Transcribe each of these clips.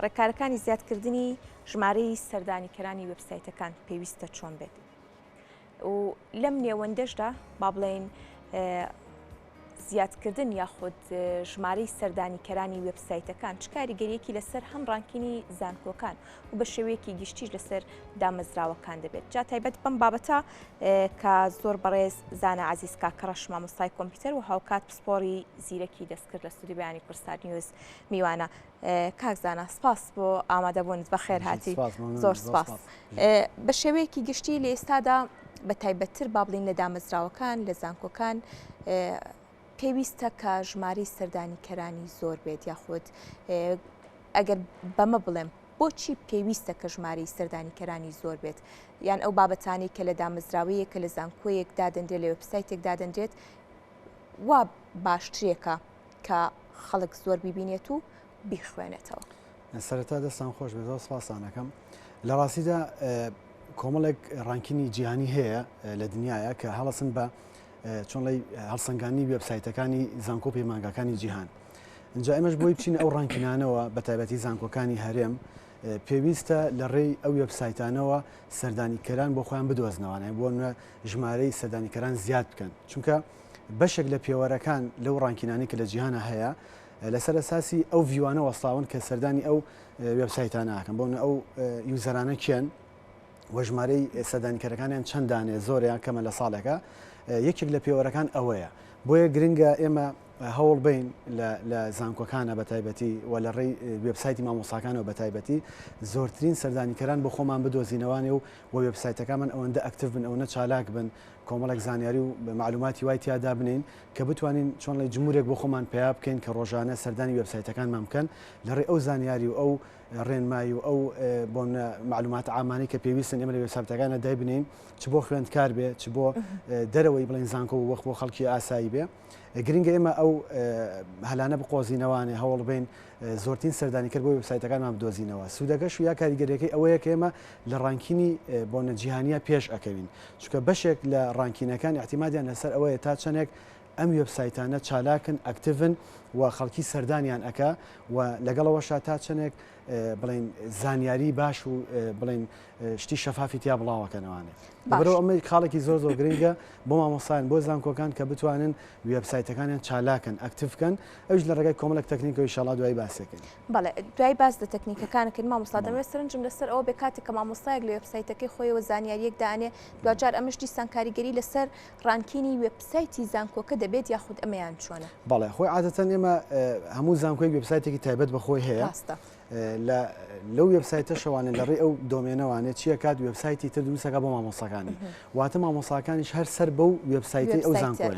ڕێکارەکانی زیادکردنی ژمارەی سەردانیکەرانی وێبسایتەکان پێویستە چۆن بێت و لەم نێوەندەشدا با بڵێن زیادکردن یاخود ژمارەی سەردانیکەرانی وێبسایتەکان چ کاریگەریەکی لەسەر هەم ڕانکینی زانکۆکان و بە شێوەیەکی گشتیش لەسەر دامەزراوەکان دەبێت. جا تایبەت بەم بابەتە کە زۆر بەڕێز زانە عەزیز کاکەڕەش مامۆستای کۆمپیوتەر و هاوکات پسپۆڕی زیرەکی دەستکرد لە ستودیۆ بەیانی کورسات نیوز میوانە. کاک زانە سپاس بۆ ئامادەبوونت بەخێر هاتی. زۆر سپاس. بە شێوەیەکی گشتی لە ئێستادا بە تایبەتتر با بڵین لە دامەزراوەکان لە زانکۆکان پێویستە کە ژمارەی سەردانیکەرانی زۆر بێت یاخود ئەگەر بەمە بڵێم بۆچی پێویستە کە ژمارەی سەردانیکەرانی زۆر بێت یان ئەو بابەتانی کە لە دامەزراوەیە کە لە زانکۆیەک دادەندرێت لە وێبسایتێک دادەندرێت وا باشترێکە کە خەڵک زۆر بیبینێت و بیخوێنێتەوە. سەرەتا دەستان خۆش بێت، سپاسانەکەم. لە ڕاستیدا کۆمەڵێک ڕانکینی جیهانی هەیە لە دنیاە کە هەڵەسن بە چۆنڵی هەڵسەنگانی وێبسایتەکانی زانکۆ پەیمانگەکانی جیهان. اینجا ئێمەش بۆی بچین ئەو ڕانکینانەوە بە تایبەتی زانکۆکانی هەرێم پێویستە لە ڕێی ئەو وێبسایتانەوە سەردانیکەران بۆ خۆیان بدۆزنەوەیان بۆ ژمارەی سەردانیکەران زیاد بکەن، چونکە بەشێک لە پێوەرەکان لەو ڕانکینانی کە لە جیهانە هەیە لەسەر ئەساسی ئەو ڤیوانە وەستاون کە سەردانی ئەو وێبسایتانەکەن بۆ ئەو یوزەرانە کێن و ژمارەی سەردانیکەرەکانیان چەندانێ زۆریان کەمە لە ساڵێکە. یەکێک لە پێوەرەکان ئەوەیە، بۆیە گرنگە ئێمە هەوڵ بین لە زانکۆکانە بە تایبەتی و لە ڕێی وێبسایتی مامۆستاکانەوە بە تایبەتی زۆرترین سەردانیکەران بۆ خۆمان بدۆزینەوەوانێ و وێبسایتەکانمان ئەوەندە ئەکتیڤ بن، ئەوەندە چالاک بن، کۆمەڵێک زانیاری و معلوماتی وای تیادا بنین کە بتوانین چۆنڵی جمهورێک بۆ خۆمان پێیا بکەین کە ڕۆژانە سەردانی وێبسایتەکانمان بکەن لە ڕێی ئەو زانیاری و ئەو ڕێنمایی و ئەو بۆ معلومات ئامانەی کە پێویستن ئێمە لە وێبسایتەکانە دایبنین، چ بۆ خوێندکار بێ، چ بۆ دەرەوەی بڵین زانکۆ و وەخت بۆ خەڵکی ئاسایی بێ. گرنگە ئێمە ئەو هەلانە بقۆزینەوانێ هەوڵ بین زۆرترین سەردانیکرد بۆ وێبسایتەکانمان بدۆزینەوە. سوودەکەش یا کاریگەریەکەی ئەوەیە کە ئێمە لە ڕانکینی بۆ نەجیهانیە پێش ئەکەوین، چونکە بەشێک لە ڕانکینەکان احتیمادیان لەسەر ئەوەیە تا چەندێک ئەم وێبسایتانە چالاکن، ئەکتیڤن و خەڵکی سەردانیان ئەکا و لەگەڵەوەشا تا چەندێک بڵین زانیاری باش و بڵین شتی شەفافی تیا بڵاوەکەنەوانێت. بەرەوە ئەمە خاڵێکی زۆر زۆر گرنگە بۆ مامۆستایان بۆ زانکۆکان کە بتوانن وێبسایتەکانیان چالاکن، ئەکتیڤکەن. ئەوش لە ڕێگەی کۆمەڵێک تەکنیکەوە ئینشاڵڵا دوای باسێکن. بەڵێ دوای باس لە تەکنیکەکانەکەن مامۆستا دەمەوێت سەرنجم لەسەر ئەوە بێ کاتێک کە مامۆستایەک لە وێبسایتەکەی خۆیەوە زانیاریەک دانێ دوجار ئەمەش دیسان کاریگەری لەسەر ڕانکینی وێبسایتی زانکۆکە دەبێت یاخود ئەمەیان چۆنە؟ بەڵێ خۆی عادەتەن ئێمە هەموو زانکۆی وێبسایتێکی تایبەت بەخۆی هەیە. لەو وێبسایتە شەوانە لە ڕێی ئەو دۆمێنەوانێت چیە کات وێبسایتی تر دروستەکە بۆ مامۆستاکانی، واتە مامۆستاکانیش هەر سەر بەو وێبسایتی ئەو زانکۆن.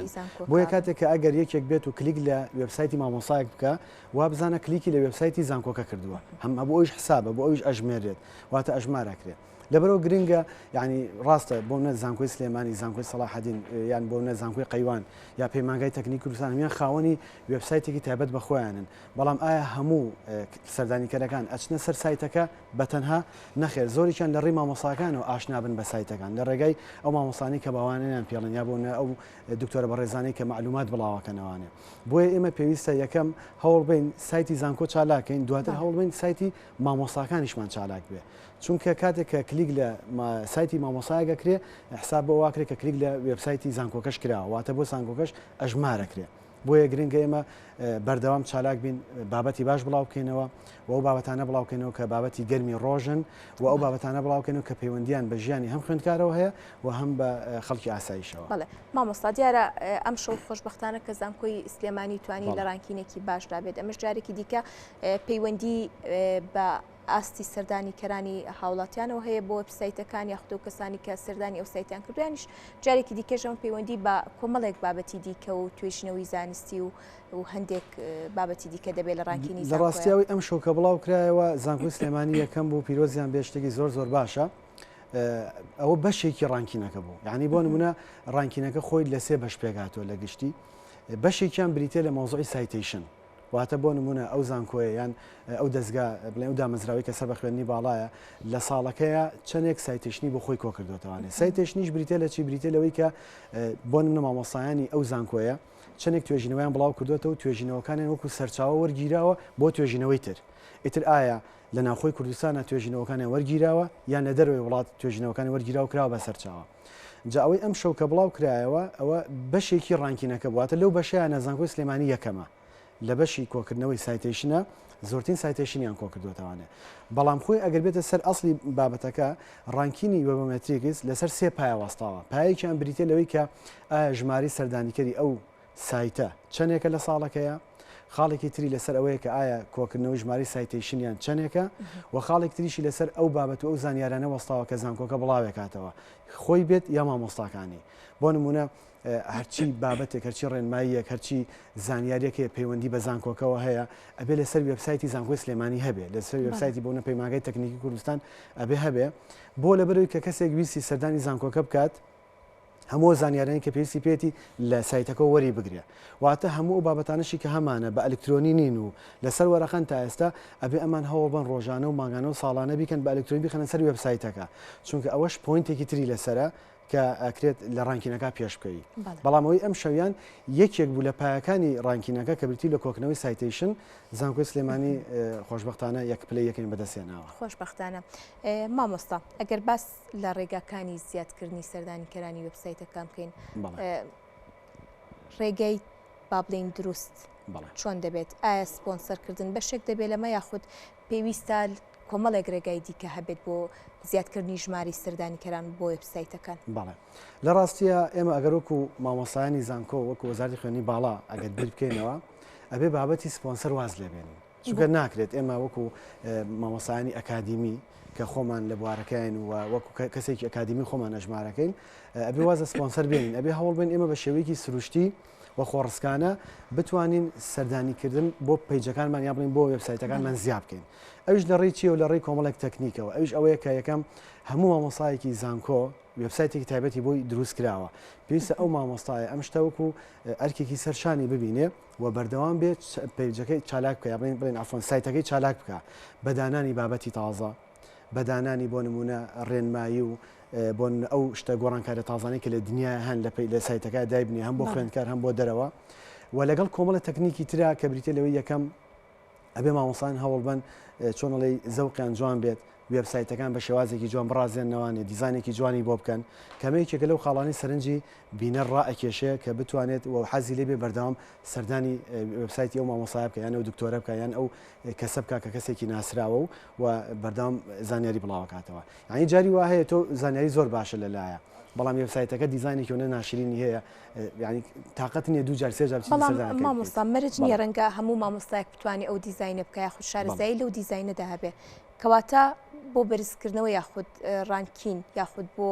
بۆیە کاتێک کە ئەگەر یەکێک بێت و کلیک لە وێبسایتی مامۆستایەک بکە وا بزانە کلیکی لە وێبسایتی زانکۆکە کردووە، هەم بۆ ئەویش حسابە، بۆ ئەویش ئەژمێرێت، واتە ئەژمارەکرێت. لەبەرەوە گرنگە یعنی ڕاستە بۆ نە زانکۆی سلێمانی، زانکۆی سەلاحەدین یان بۆ نە زانکۆی قەیوان یا پەیمانگای تەکنیک کوردستان هەمیان خاوەنی وێبسایتێکی تایبەت بە خۆیانن، بەڵام ئایا هەموو سەردانیکەرەکان ئەچنە سەر سایتەکە بەتەنها نەخێر، زۆریان لە ڕێی مامۆستاکانەوە ئاشنا بن بە سایتەکان لە ڕێگەی ئەو مامۆستانی کە باوانیان پێڵن یا بۆ نە ئەو دکتۆرە بەڕێزانەی کە معلومات بڵاوەکەنەوانێ. بۆیە ئێمە پێویستە یەکەم هەوڵ بین سایتی زانکۆ چالاکەین، دواتر هەوڵ بین سایتی مامۆستاکانیشمان چالاک بێ، چونکە کاتێک کە کلیک لە سایتی مامۆستایەکەکرێ حساب بۆ واکرێت کە کلیک لە وێبسایتی زانکۆکەش کراوە، واتە بۆ زانکۆکەش ئەژمارەکرێ. بۆیە گرنگە ئێمە بەردەوام چالاک بین، بابەتی باش بڵاو بکەینەوە و ئەو بابەتانە بڵاو بکەینەوە کە بابەتی گەرمی ڕۆژن و ئەو بابەتانە بڵاو بکەینەوە کە پەیوەندیان بە ژیانی هەم خوێندکارەوە هەیە و هەم بە خەڵکی ئاساییشەوە. بەڵێ مامۆستا دیارە ئەم شەو خۆشبەختانە کە زانکۆی سلێمانی توانی لە ڕانکینێکی باشدا بێت. ئەمەش جارێکی دیکە پەیوەندی بە ئاستی سەردانیکەرانی هاوڵاتیانەوە هەیە بۆ وێبسایتەکان یاخود و کەسانی کە سەردانی ئەو سایتیان کردویانیش جارێکی دیکەژەم پەیوەندی بە کۆمەڵێک بابەتی دیکە و توێژینەوەی زانستی و هەندێک بابەتی دیکە دەبێت لە ڕانکینی لە ڕاستیاوی ئەم شەو کە بڵاو کرایەوە زانکۆی سلێمانی یەکەم بوو پیرۆزیان بێشتێکی زۆر زۆر باشە. ئەوە بەشێکی ڕانکینەکە بوو، یعنی بۆ نمونە ڕانکینەکە خۆی لە سێ بەش پێگاتەوە لە گشتی، بەشێکیان بریتێ لە مۆزوعی سایتیشن، واتە بۆ نمونە ئەو زانکۆیە یان ئەو دەستگا بڵێن ئەو دامەزراوی کە سەر بە خوێندنی باڵایە لە ساڵەکەیە چەندێک سایتیشنی بۆ خۆی کۆ کردوێتەوانێت. سایتیشنیش بریتێ لە چی؟ بریتێ لەوەی کە بۆ نمونە مامۆستایانی ئەو زانکۆیە چەندێک توێژینەوەیان بڵاو کردوێتەوە و توێژینەوەکانیان وەکو سەرچاوە وەرگیراوە بۆ توێژینەوەی تر. ئیتر ئایا لە ناوخۆی کوردستانە توێژینەوەکانی وەرگیراوە یان لە دەروی وڵات توێژینەوەکانی وەرگیراو کراوە بەسەرچاوە. جا ئەوەی ئەم شەو کە بڵاو کرایەوە ئەوە بەشێکی ڕانکینەکە بواتە لەو بەشیان نەزانکۆی سلێمانی یەکەمە لە بەشی کۆکردنەوەی سایتیشنە زۆرترین سایتیشنیان کۆ کردوێتەوانێ. بەڵام خۆی ئەگەر بێتە سەر ئەسلی بابەتەکە ڕانکینی وێبۆمەتریکس لەسەر سێ پایە وەستاوە. پایەکیان بریتە لەوەی کە ئایا ژماری سەردانیکەری ئەو سایتە چەندێکە لە ساڵەکەیە، خاڵێکی تری لەسەر ئەوەیە کە ئایا کۆکردنەوەی ژماری سایتیشنیان چەندێکە و خاڵێک تریشی لەسەر ئەو بابەت و ئەو زانیارانە وەستاوە کە زانکۆکە بڵاوێکاتەوە خۆی بێت یا مامۆستاکانی. بۆ نمونە هەرچی بابەتێک هەرچی ڕێنماییەک هەرچی زانیاریەکە پەیوەندی بە زانکۆکەوە هەیە ئەبێ لەسەر وێبسایتی زانکۆی سلێمانی هەبێ لەسەر وێبسایتی بۆ پەیمانگای تەکنیکی کوردستان ئەبێ هەبێ بۆ لەبەرەوەی کە کەسێک ویستی سەردانی زانکۆکە بکات هەموو زانیارانی کە پێویستی پێێتی لە سایتەکە وەری بگرێ واتە هەموو بابەتانشی کە هەمانە بە ئەلکترۆنی نین و لەسەر وەرەخەن تا ئێستا ئەبێ ئەمان هەوڵبن ڕۆژانە و ماگانە و ساڵانە بیکەن بە ئەلکترۆنی بخەنە سەر وێبسایتەکە چونکە ئەوەش پۆینتێکی تری لەسرە کە ئەکرێت لە ڕانکینەکە پێش بکەی. بەڵامەوەی ئەم شەویان یەکێک بوو لە پایەکانی ڕانکینەکە کە بریتی لە کۆکردنەوەی سایتیشن زانکۆی سلێمانی خۆشبەختانە یەک پلەی یەکەین بەدەستێناوە. خۆشبەختانە مامۆستا ئەگەر باس لە ڕێگاکانی زیادکردنی سەردانیکەرانی وێبسایتەکان بکەین ڕێگەی با بڵین دروست چۆن دەبێت ئایا سپۆنسەرکردن بەشێک دەبێت لەمە یاخود پێویستە کۆمەڵێک ڕێگای دیکە هەبێت بۆ زیادکردنی ژماری سەردانیکەران بۆ وێبسایتەکان. بەڵێ لە ڕاستیە ئێمە ئەگەر وەکو مامۆسایانی زانکۆ وەکو وەزارەتی خوێنی باڵا ئەگەر بیر بکەینەوە ئەبێ بابەتی سپۆنسەر واز لێبێنین چونکە ناکرێت ئێمە وەکو مامۆسایانی ئەکادیمی کە خۆمان لە بوارەکەین و وەکو کەسێکی ئەکادیمی خۆمان ئەژمارەکەین ئەبێ وازە سپۆنسەر بێنین ئەبێ هەوڵ بین ئێمە بە شێوەیەکی سروشتی و خۆڕسکانە بتوانین سەردانیکردن بۆ پیجەکانمان یا بڵین بۆ وێبسایتەکانمان زیاد بکەین. ئەوش لە ڕێی چیە و لە ڕێی کۆمەڵێک تەکنیکەوە ئەوش ئەوەیە کە یەکەم هەموو مامۆستایەکی زانکۆ وێبسایتێکی تایبەتی بۆی دروست کراوە پێویستە ئەو مامۆستایە ئەم شتەوەکو ئەرکێکی سەرشانی ببینێ و بەردەوام بێت پیجەکەی چالاک بکە یا بڵین ئافۆن سایتەکەی چالاک بکە بەدانانی بابەتی تازە بەدانانی بۆ نمونە ڕێنمایی و بۆ ئەو شتە گۆڕانکارە تازانەی کە لە دنیای هەن لە سایتەکە دایبنی هەم بۆ خوێندکار هەم بۆ دەرەوە و لەگەڵ کۆمەڵە تەکنیکی ترا کە بریتە لەوەی یەکەم ئەبێ مامۆستایان هەوڵبن چۆنەڵی زەوقیان جوان بێت وێبسایتەکان بە شێوازێکی جوان بڕازێنەوەوانێ دیزانێکی جوانی بۆ بکەن کەمەیەکێکە لەو خاڵانی سەرنجی بینە ڕائەکێشەیە کە بتوانێت و حەزی لێبێ بەردەوام سەردانی وێبسایتی ئەو مامۆسایە بکە یان ئەو دکتۆرە بکە یان ئەو کەسە بکە کە کەسێکی ناسراوە و بەردەوام زانیاری بڵاوکاتەوە. یعنی جاری وا هەیە تۆ زانیاری زۆر باشە لەلایە بەڵام وێبسایتەکە دیزایانێکی و ناشرینی هەیە یعنی تااقەت نیە دوو جار سێ جار بەڵام مامۆستا مەرج نیە ڕەنگە هەموو مامۆستایەک بتوانێت ئەو دیزاینە بکە یاخود شارەزایی لەو دیزاینەدا هەبێ کەواتە بۆ بەرزکردنەوە یاخود ڕانکین یاخود بۆ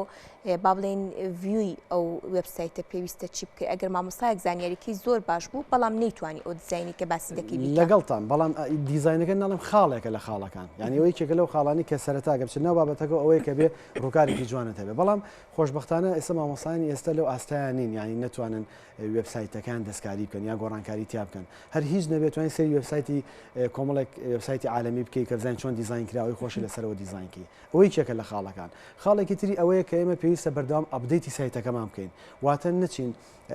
با بڵێن ڤیوی ئەو وێبسایتە پێویستە چی بکەی ئەگەر مامۆستایەک زانیاریکی زۆر باش بوو بەڵام نەیتوانی ئەو دیزاینی کە باسی دەکەی لەگەڵتان بەڵام دیزاینەکە ناڵم خاڵێکە لە خاڵەکان یعنی ئەوەی کێکە لەو خاڵانی کە سەرەتا گەبچن ناو بابەتەکە ئەوەیە کە بێ ڕووکارێکی جوانە هەبێ بەڵام خۆشبەختانە ئێستا مامۆستایانی ئێستا لەو ئاستایان نین یعنی نەتوانن وێبسایتەکان دەستکاری بکەن یا گۆڕانکاری تیا بکەن هەر هیچ نەبێتوانین سەری وێبسایتی کۆمەڵێک وێبسایتی عالەمی بکەی کە بزانین چۆن دیزاین کراوەی خۆشی لەسەرەوە دیزاینکەی ئەوەی کێکە لە خاڵەکان خاڵێکی تری ئەوەیە کە ئێمە پێویستە بەردەوام ئەپدەیتی سایتەکەمان بکەین واتە نەچین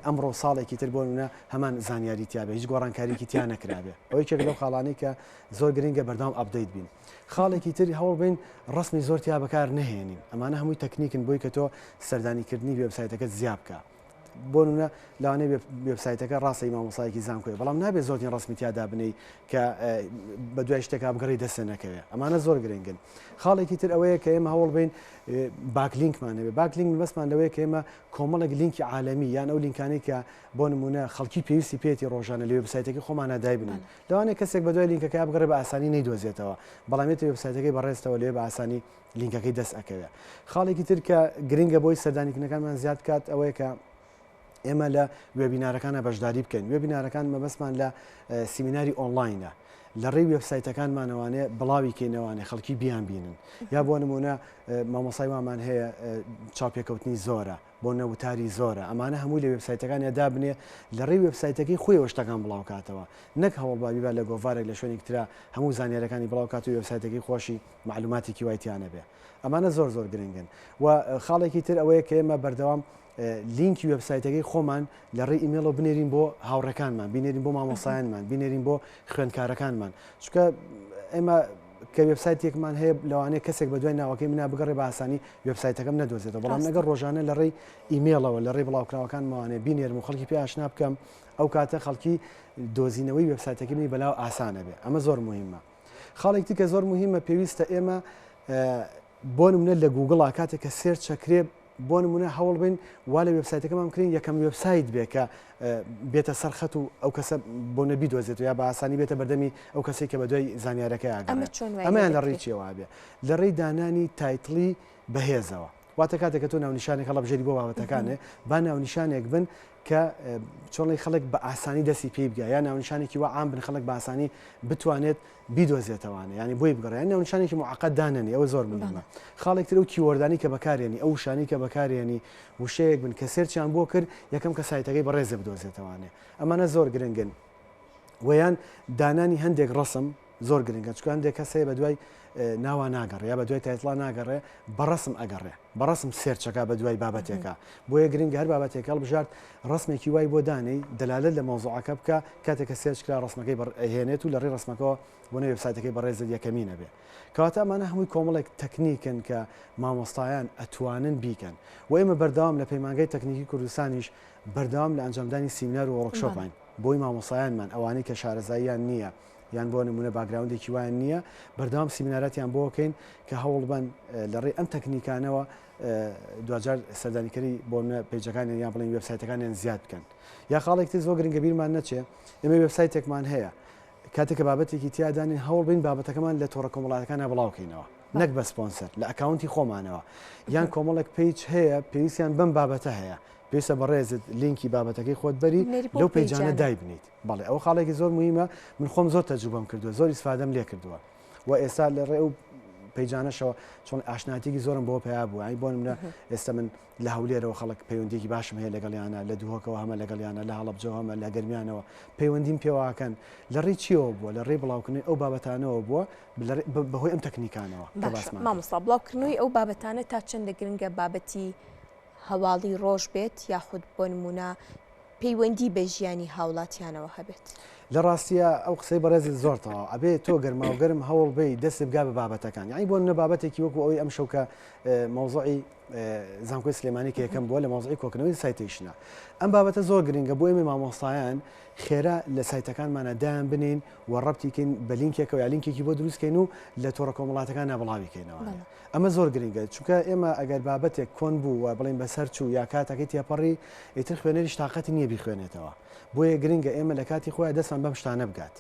ئەمڕۆ ساڵێکی تر بۆ نمونە هەمان زانیاری تیاابێ هیچ گۆڕانکاریکی تیا نەکرابێ ئەوەی کێک لەو خاڵانی کە زۆر گرنگە بەردەوام ئەپدەیت بین خاڵێکی تری هەوڵ بین ڕسمی زۆر تیا بەکار نهێنین ئەمانە هەمووی تەکنیکن بۆی کە تۆ سەردانیکردنی وێبسایتەکە زیاد بکە بۆ نمونە لەوانەیە وێبسایتەکە ڕاستی مامۆستایەکی زانکۆیە بەڵام نابێت زۆرترین ڕسمی تیادا بنەی کە بە دوای شتێکا بگەڕی دەستە نەکەوێت ئەمانە زۆر گرنگن خاڵێکی تر ئەوەیە کە ئێمە هەوڵ بین باکلینکمانەوێت باکلینک بەسمان لەوەیە کە ئێمە کۆمەڵێک لینکی عالەمی یان ئەو لینکانی کە بۆ نمونە خەڵکی پێویستی پێێتی ڕۆژانە لە وێبسایتەکە خۆمان نادای بنن لەوانەیە کەسێک بە دوای لینکەکە بگەڕێ بە ئاسانی نەیدۆزێتەوە بەڵامێت وێبسایتەکەی بەڕێستەوە لێ بە ئاسانی لینکەکەی دەست ئەکەوێت خاڵێکی تر کە گرنگە بۆی سەردانیکردنەکانمان زیاد بکات ئەوەیە کە ئێمە لە وێبینارەکانە بەشداری بکەین وێبینارەکان مەبەستمان لە سیمیناری ئۆنلاینە لە ڕێی وێبسایتەکانمانەوانێ بڵاوی کەینەوانێ خەڵکی بیان بینن یا بۆ نمونە مامۆسای وامان هەیە چاپێکەوتنی زۆرە بۆ نەوتاری زۆرە ئەمانە هەمووی لە وێبسایتەکانیا دابنێ لە ڕێی وێبسایتەکەی خۆی شتەکان بڵاوکاتەوە نەک هەوڵبابیبا لە گۆڤارێک لە شوێنێک ترا هەموو زانیارەکانی بڵاوکات و وێبسایتەکەی خۆشی معلوماتێکی وایتیانە بێ ئەمانە زۆر زۆر گرنگن و خاڵێکی تر ئەوەیە کە ئێمە بەردەوام لینکی وێبسایتەکەی خۆمان لە ڕێی ئیمێڵەوە بنێرین بۆ هاوڕەکانمان بینێرین بۆ مامۆسایانمان بینێرین بۆ خوێندکارەکانمان چونکە ئێمە کە وێبسایتێکمان هەیە لەوانەیە کەسێک بە دوای ناوەکەی منە بگەڕێ بە ئاسانی وێبسایتەکەم نەدۆزێتەوە بەڵام لەگەر ڕۆژانە لە ڕێی ئیمێڵەوە لە ڕێی بڵاوکراوەکانمانێ بینێرم و خەڵکی پێ ئاشنا بکەم ئەو کاتە خەڵکی دۆزینەوەی وێبسایتەکەی منی بەلاو ئاسانە بێ ئەمە زۆر مهمە. خاڵێکی کە زۆر مهمە پێویستە ئێمە بۆ نمونە لە گوگڵا کاتێک کە سێرچ چەکرێ بۆ نمونە هەوڵ بین وا لە وێبسایتەکەمان بکرین یەکەم وێبسایت بێ کە بێتە سەرخەت و ئەو کەسە بۆ نەبی دۆزێت و یا بە ئاسانی بێتە بەردەمی ئەو کەسێک کە بە دوای زانیارەکە ئەمەیان لە ڕێی چێوە بێ لە ڕێی دانانی تایتڵی بەهێزەوە واتە کاتێک کە تۆ ناونیشانێک هەڵە بژێری بۆ بابەتەکانێ با ناونیشانێک بن کە چۆنڵی خەڵک بە ئاسانی دەستی پێی بگە یا ناونیشانێکی وا عام بن خەڵک بە ئاسانی بتوانێت بیدۆزێتەوانە ینی بۆی بگەڕێن ناونیشانێکی معقەت داننی ئەوە زۆر مهمە. خاڵێکتر ئەو کیوەردانی کە بەکارێنی ئەو شانی کە بەکارێنی وشەیەک بن کە سێرچیان بۆ کرد یەکەم کە سایتەکەی بەڕێزە بدۆزێتەوانێ ئەمانە زۆر گرنگن ویان دانانی هەندێک ڕسم زۆر گرنگە چکە هەندێک کەسەیە بە دوای ناوە ناگەڕێ یا بە دوای تایتڵا ناگەڕێ بەڕسم ئەگەڕێ بەڕسم سێرچەکە بە دوای بابەتێکە بۆیە گرنگە هەر بابەتێکە بژارد ڕسمێکی وای بۆ دانەی دەلالت لە مۆزوعەکە بکە کاتێککە سێرچکرا ڕسمەکەی هێنێت و لە ڕێ ڕسمەکەەوە بۆ نەوێ وێبسایتەکەی بەڕێزە یەکەمینە بێ کەواتە ئەمانە هەمووی کۆمەڵێک تەکنیکن کە مامۆستایان ئەتوانن بیکەن و ئێمە بەردەوام لە پەیمانگەی تەکنیکی کوردستانیش بەردەوام لە ئەنجامدانی سیمینار و وەڕکشۆپین بۆی مامۆستایانمان ئەوانەی کە شارەزاییان نییە یان بۆ نمونە باگراوندێکی وایان نییە بەردەوام سیمیناراتیان بۆ بکەین کە هەوڵ بن لە ڕێی ئەم تەکنیکانەوە دوجار سەردانیکەری بۆ پێیجەکانیان یان بڵین وێبسایتەکانیان زیاد بکەن یا خاڵێکی زۆر گرنگە بیرمان نەچێ ئێمە وێبسایتێکمان هەیە کاتێککە بابەتێکی تیادانین هەوڵ بین بابەتەکەمان لە تۆڕە کۆمەڵاتەکانە بڵاوکەینەوە نەک بە سپۆنسەر لە ئەکاونتی خۆمانەوە یان کۆمەڵێک پیج هەیە پێویستیان بم بابەتە هەیە پێویستە بەڕێزت لینکی بابەتەکەی خۆت بەری لەو پیجانە دای بنیت بەڵێ ئەو خاڵێکی زۆر مهمە من خۆم زۆر تەجروبەم کردووە زۆر ئیسفادەم لێ کردووە و ئێستا لە ڕێ و پیجانەشەوە چۆن ئاشناتێکی زۆرم بۆ پیا بوو ئەی بۆ منە ئێستا من لە هەولێرەوە خەڵک پەیوەندێکی باشم هەیە لەگەڵیانە لە دووهۆکەوە هەمە لەگەڵیانە لە هەڵەبجەوە هەمە لە گەرمیانەوە پەیوەندیم پێواکەن لە ڕێی چیەوە بووە لە ڕێی بڵاوکردنی ئەو بابەتانەوە بووە بەهۆی ئەم تەکنیکانەوە مامۆستا بڵاوکردنەوەی ئەو بابەتانە تا چەندە گرنگە بابەتی هەواڵی ڕۆژ بێت یاخود بۆ نمونە پەیوەندی بە ژیانی هاوڵاتیانەوە هەبێت لە ڕاستیە ئەو قسەی بەڕێزی زۆرتەوە ئەبێ تۆ گەرماوگەرم هەوڵ بی دەست بگا بە بابەتەکان یعنی بۆ نە بابەتێکی وەکو ئەوی ئەم شەوکە مۆزوعی زانکۆی سلێمانی کە یەکەم بووە لە مۆزوعی کۆکردنەوەی سایتیشنە ئەم بابەتە زۆر گرنگە بۆ ئێمە مامۆستایان خێرا لە سایتەکانمانە دایان بنین و ڕەبتیکەین بە لینکێکەوە یا لینکێکی بۆ دروستکەین و لە تۆڕە کۆمەڵاتەکان نابڵاویکەینەوە ئەمە زۆر گرنگە چونکە ئێمە ئەگەر بابەتێک کۆن بوو و بڵین بەسەر چوو یا کاتەکەی تێپەڕی ئیتر خوێنەریش تااقەتی نییە بیخوێنێتەوە بۆیە گرنگە ئێمە لە کاتی خۆیان دەستمان بەم شتانە بگات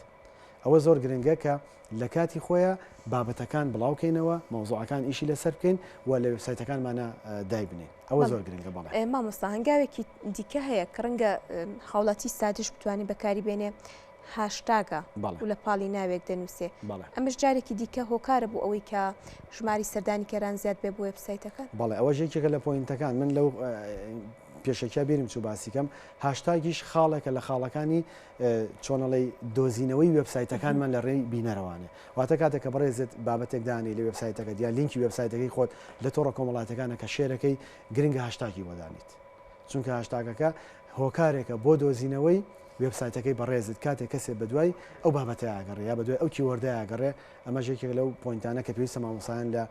ئەوە زۆر گرنگە کە لە کاتی خۆیان بابەتەکان بڵاوکەینەوە مۆزوعەکان ئیشی لەسەر بکەین و لە وێبسایتەکانمانە دای بنین ئەوە زۆر گرنگە بەڵێ مامۆستا هەنگاوێکی دیکە هەیە کە ڕەنگە خاوڵاتی سادش بتوانانی بەکاری بێنێ هاشتاگە و لە پاڵی ناوێک دەنووسێ ئەمەش جارێکی دیکە هۆکارە بوو ئەوەی کە ژماری سەردانی کەران زیاد بێ بۆ وێبسایتەکان بەڵێ ئەوە ژێکێکە لە پۆینتەکان من لەو پێشەکە بێرم چوو باسیکەم هاشتاگیش خاڵێکە لە خاڵەکانی چۆنەڵی دۆزینەوەی وێبسایتەکانمان لە ڕێی بینەرەوانێ واتە کاتێک کە بەڕێزت بابەتێکدانی لە وێبسایتەکە یا لینکی وێبسایتەکەی خۆت لە تۆڕە کۆمەڵاتەکانە کە شێرەکەی گرنگە هاشتاگی وەدانیت چونکە هاشتاگەکە هۆکارێکە بۆ دۆزینەوەی وێبسایتەکەی بەڕێزت کاتێک کەسێ بەدوای ئەو بابەتە ئاگەڕێ یا بەدوای ئەو کیوەردە ئاگەڕێ ئەمە ژێکێک لەو پۆینتانە کە پێویستە مامۆسایان لە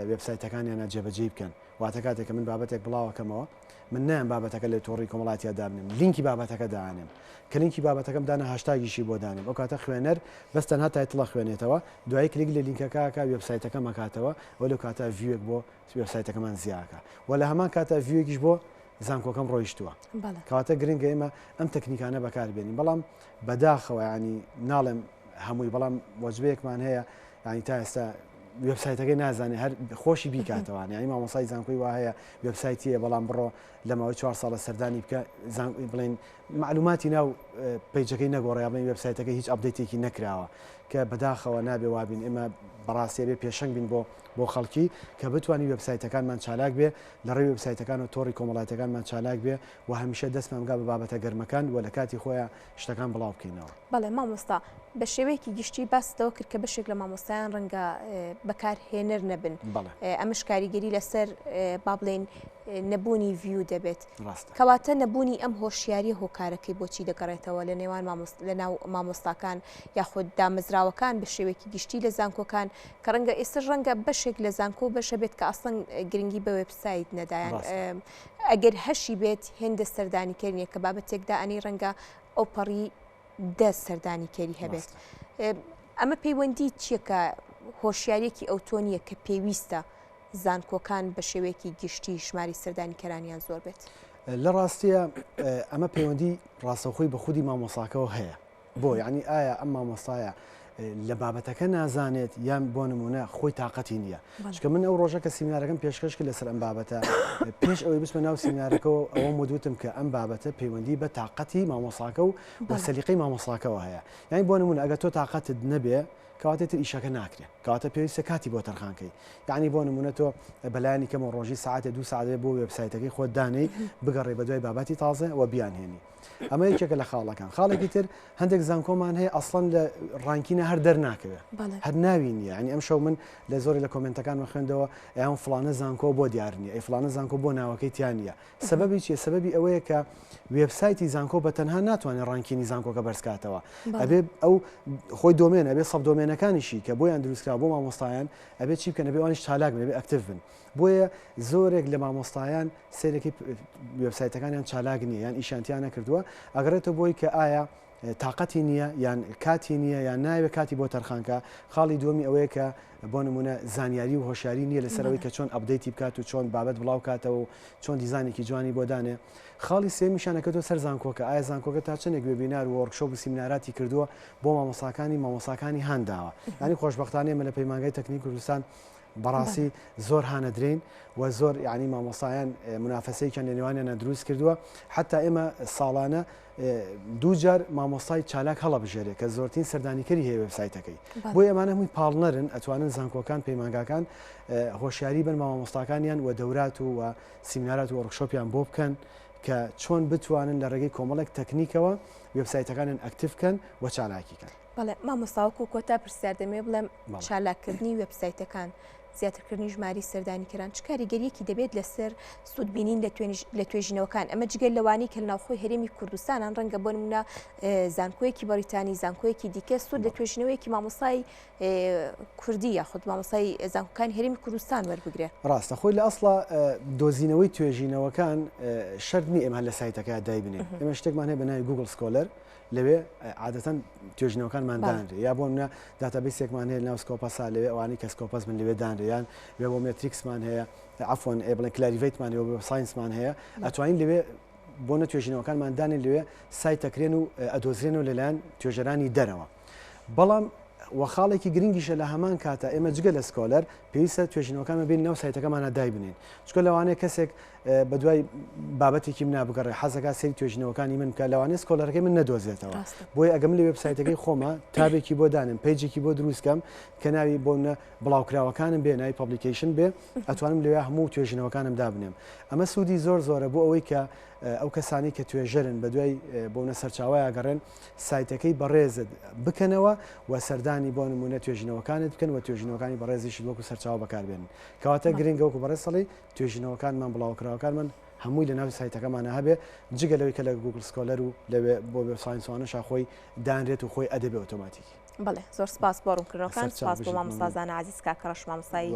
وێبسایتەکانیانە جێبەجێ بکەن واتە کاتێککە من بابەتێک بڵاوەکەمەوە من نایەن بابەتەکە لە تۆڕی کۆمەڵاتیا دابنم لینکی بابەتەکە دانێم کە لینکی بابەتەکەم دانا هاشتاگیشی بۆ دانێم ئەو کاتە خوێنەر بەس تەنها تایتڵە خوێنێتەوە دوای کلیک لە لینکەکە وێبسایتەکە مەکاتەوە و لەو کاتە ڤیوێک بۆ وێبسایتەکەمان زیاکە و لە هەمان کاتە ڤیوێکیش بۆ زانکۆکەم ڕۆیشتووە کەواتە گرنگە ئێمە ئەم تەکنیکانە بەکاربێنین بەڵام بەداخەوە ینی ناڵێم هەمووی بەڵام وەجبەیەکمان هەیە ینی تا ئێستا وێبسایتەکەی نازانێ هەر خۆشی بیکاتەوە ینی مامۆسای زانکۆی وا هەیە وێبسایتیە بەڵام بڕۆ لە ماوەی 4 ساڵە سەردانی بکە بڵین معلوماتی ناو پیجەکەی نەگۆڕێ بڵین وێبسایتەکەی هیچ ئەپدەیتێکی نەکراوە کە بەداخەوە نابێ وابین ئێمە بەڕاستی بێ پێشنگ بین بۆ خەڵکی کە بتوانین وێبسایتەکانمان چالاک بێ لە ڕێی وێبسایتەکان و تۆڕی کۆمەڵاتەکانمان چالاک بێ و هەمیشە دەستمان بگا بە بابەتە گەرمەکان و لە کاتی خۆیان شتەکان بڵاو بکەینەوە. بەڵێ مامۆستا بە شێوەیەکی گشتی باستەوە کرد کە بەشێک لە مامۆستایان ڕەنگە بەکارهێنەر نەبن ئەمەش کاریگەری لەسەر با بڵێن نەبوونی ڤیو دەبێت کەواتە نەبوونی ئەم هۆشیاریە هۆکارەکەی بۆچی دەگەڕێتەوە بێتەوە لە نێوان لە ناو مامۆستاکان یاخود دامەزراوەکان بە شێوەیەکی گشتی لە زانکۆکان کە ڕەنگە ئێستا ڕەنگە بەشێک لە زانکۆ بەشە بێت کە ئەسڵەن گرنگی بە وێبسایت نەدایان ئەگەر هەشی بێت هێندە سەردانیکردنیە کە بابەتێکدا ئەنی ڕەنگە ئەو پەڕی دە سەردانیکەری هەبێت ئەمە پەیوەندی چییە کە هۆشیارێکی ئەوتۆنیە کە پێویستە زانکۆکان بە شێوەیەکی گشتی ژماری سەردانیکەرانیان زۆر بێت لە ڕاستیە ئەمە پەیوەندی ڕاستەخۆی بە خودی مامۆساکەەوە هەیە بۆ یعنی ئایا ئەم مامۆستایە لە بابەتەکە نازانێت یان بۆ نمونە خۆی تااقەتی نییە چکە من ئەو ڕۆژە کە سیمینارەکەم پێشکەشکە لەسەر ئەم بابەتە پێش ئەوەی بچمە ناو سیمینارەکەەوە ئەوە مدوتم کە ئەم بابەتە پەیوەندی بە تااقەتی مامۆساکە و بە سەلیقەی مامۆساکەەوە هەیە یانی بۆ نمونە ئەگە تۆ تااقەتت نەبێ کەواتێتتر ئیشەکە ناکرێت کەواتە پێویستە کاتی بۆ تەرخانکەی یعنی بۆ نمونە تۆ بەلایانی کەمە ڕۆژی ساعتە 2 ساعتێ بۆ وێبسایتەکەی خۆت دانەی بگەڕێ بە دوای بابەتی تازە و بیانهێنی ئەمە یەکێکە لە خاڵەکان خاڵێکی تر هەندێک زانکۆمان هەیە ئەسڵەن لە ڕانکینە هەر دەرناکەوێت هەر ناوینیە ینی ئەم شەو من لە زۆری لە کۆمنتەکان خوێندەوە ئەیان فلانە زانکۆ بۆ دیارنیە ئەی فلانە زانکۆ بۆ ناوەکەی تیانە سەبەبی چیە سەبەبی ئەوەیە کە وێبسایتی زانکۆ بە تەنها ناتوانێت ڕانکینی زانکۆکە بەرزکاتەوە ئەبێ ئەو خۆی دۆمێن ئەبێ سەب دۆمێنەکانیشی کە بۆیان دروستکرا بۆ مامۆستایان ئەبێ چی بکەن ئەبێ ئەوانیش چالاک بن ئەبێ ئەکتیڤ بن بۆیە زۆرێک لە مامۆستایان سێرەی وێبسایتەکانیان چالاک نییە یان ئیشانتیان نەکردووە ئەگەڕێتەوە بۆی کە ئایا تااقەتی نییە یان کاتی نییە یان ناوێت کاتی بۆ تەرخانکە خاڵی دومی ئەوەیە کە بۆ نمونە زانیاری و هۆشیاری نییە لەسەرەوەی کە چۆن ئەپدەیتی بکات و چۆن بابەت بڵاو کاتەوە و چۆن دیزانێکی جوانی بۆ دانێ خاڵی سێمیشانەکەتەوە سەر زانکۆکە ئایا زانکۆکە تا چنێک وێبینار و وەرکشۆپ و سیمیناراتی کردووە بۆ مامۆساکانی هەنداوە ینی خۆشبەختانەیە من لە پەیمانگای تەکنیک کوردستان بەڕاستی زۆر هانەدرین و زۆر یعنی مامۆسایان منافەسەیەکیان لە نێوانیانە دروست کردووە حتا ئێمە ساڵانە دوو جار مامۆستای چالاک هەڵەبژێرێت کە زۆرترین سەردانیکەری هەیە وێبسایتەکەی بۆ ئەمانە هەمووی پاڵنەرن ئەتوانن زانکۆکان پەیمانگاکان هۆشیاری بن مامۆستاکانیان و دەورات و سیمینارات و وەرکشۆپیان بۆ بکەن کە چۆن بتوانن لە ڕێگەی کۆمەڵێک تەکنیکەوە وێبسایتەکانیان ئەکتیڤکەن و چالاکیکەن بەڵێ مامۆستاوەکو کۆتا پرسیار دەمێ بڵێم چالاکردنی وێبسایتەکان زیاترکردنی ژماری سەردانیکەران چ کاریگەریەکی دەبێت لەسەر سوودبینین لە توێژینەوەکان ئەمە جگەل لەوانی کە ناوخۆی هەرێمی کوردستانان ڕەنگە بۆ نمونە زانکۆیەکی بەریتانی زانکۆیەکی دیکە سوود لە توێژینەوەیەکی مامۆستای کوردی یاخود مامۆستای زانکۆکانی هەرێمی کوردستان وەربگرێ ڕاستە خۆی لە ئەسڵا دۆزینەوەی توێژینەوەکان شەرنی ئێمە لە سایتەکە دایبنێ ئێمە شتێکمان هەیە بەناوی گوگل سکۆلەر لەوێ عادەتەن توێژینەوەکانمان دانرێ یا بۆ منە داتابیسێکمان هەیە ناو سکۆپەسا لەوێ ئەوانی کە سکۆپەس من لەوێ دانرێیان وێ بۆ مێتریکسمان هەیە عفۆن بڵێن کلاریڤیتمان هەیە بۆ ساینسمان هەیە ئەتوانین لەوێ بۆ نە توێژینەوەکانمان دانێن لەوێ سایت دەکرێن و ئەدۆزرێنەوە لەلایەن توێژەرانی دەرەوە بەڵام وەخاڵێکی گرنگیشە لە هەمان کاتە ئێمە جگە لە سکۆلەر پێویستە توێژینەوەکانمە بین ناو سایتەکەمانە دای بنین چکە لەوانەیە کەسێک بە دوای بابەتێکی من نابگەڕێ حەزەکە سەری توێژینەوەکانی من کە لەوانەیە سکۆلەرەکەی من نەدۆزێتەوە بۆی ئەگەم لە وێبسایتەکەی خۆمە تابێکی بۆ دانم پیجێکی بۆ دروستکەم کە ناوی بۆ بڵاوکراوەکانم بێ ناوی پابلیکیشن بێ ئەتوانم لەوێ هەموو توێژینەوەکانم دابنێم ئەمە سوودی زۆر زۆرە بۆ ئەوەی کە ئەو کەسانی کە توێژەرن بە دوای بۆنە سەرچاوایە گەڕێن سایتەکەی بەڕێزت بکەنەوە و سەردانی بۆ نمونە توێژینەوەکانت بکەن و توێژینەوەکانی بەڕێزیشت وەکو سەرچاو بەکاربێن کەواتە گرنگە وەکو بەڕێسەڵی توێژینەوەکانمان بڵاوکراوەکانمان هەمووی لە ناوی سایتەکەمانە هەبێ جگە لەوەی کە لە گوگل سکۆلەر و لەوێ بۆ ساینسوانەشا خۆی دانرێت و خۆی ئەدەبێ ئۆتۆماتیکی بەڵێ زۆر سپاس بۆ ڕوونکردنەوەکان سپاس بۆ مامۆستازانە عزیز کاکەڕەش مامۆستای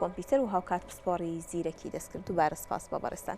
کۆمپیوتەر و هاوکات پسپۆڕی زیرەکی دەستکرد دووبارە سپاس بە بەڕێستان